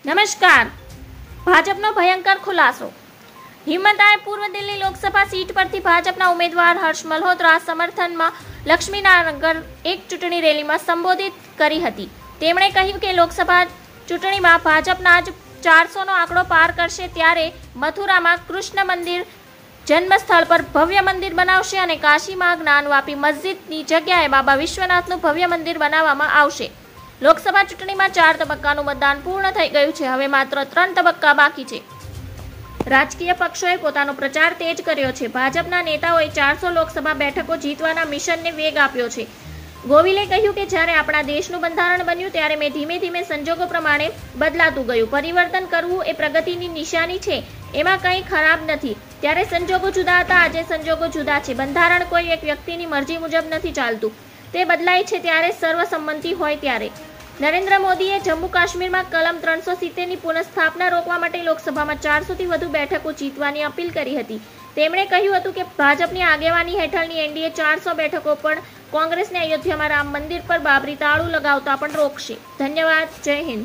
નમસ્કાર. ભાજપનો ભયંકર ખુલાસો. હિંમતાએ પૂર્વ દિલ્હી લોકસભા સીટ પરથી ભાજપના ઉમેદવાર હર્ષ મલ્હોત્રા સમર્થનમાં લક્ષ્મીનગર એક ચૂંટણી રેલીમાં સંબોધિત કરી હતી. તેમણે કહ્યું કે લોકસભા ચૂંટણીમાં ભાજપના જ 400નો આંકડો પાર કરશે, ત્યારે મથુરામાં કૃષ્ણ મંદિર જન્મસ્થળ પર ભવ્ય મંદિર બનાવશે અને કાશીમાં જ્ઞાનવાપી મસ્જિદની જગ્યાએ બાબા વિશ્વનાથનું ભવ્ય મંદિર બનાવવામાં આવશે. લોકસભા ચૂંટણીમાં 4 તબક્કાનું મતદાન પૂર્ણ થઈ ગયું છે. હવે માત્ર 3 તબક્કા બાકી છે. રાજકીય પક્ષોએ પોતાનો પ્રચાર તેજ કર્યો છે. ભાજપના નેતાઓએ 400 લોકસભા બેઠકો જીતવાના મિશનને વેગ આપ્યો છે. ગોવિલે કહ્યું કે જ્યારે આપણા દેશનું બંધારણ બન્યું ત્યારે મેં ધીમે ધીમે સંજોગો પ્રમાણે બદલાતું ગયું. પરિવર્તન કરવું એ પ્રગતિની નિશાની છે, એમાં કંઈ ખરાબ નથી. ત્યારે સંજોગો જુદા હતા, આજે સંજોગો જુદા છે. બંધારણ કોઈ એક વ્યક્તિની મરજી મુજબ નથી ચાલતું, તે બદલાય છે ત્યારે સર્વસંમતિ હોય ત્યારે. નરેન્દ્ર મોદીએ જમ્મુ કાશ્મીરમાં કલમ 370ની પુનઃસ્થાપના રોકવા માટે લોકસભામાં 400થી વધુ બેઠકો જીતવાની અપીલ કરી હતી. તેમણે કહ્યું હતું કે ભાજપની આગેવાની હેઠળની એનડીએ 400 બેઠકો પણ કોંગ્રેસને અયોધ્યામાં રામ મંદિર પર બાબરી તાળું લગાવતા પણ રોકશે. ધન્યવાદ. જય હિન્દ.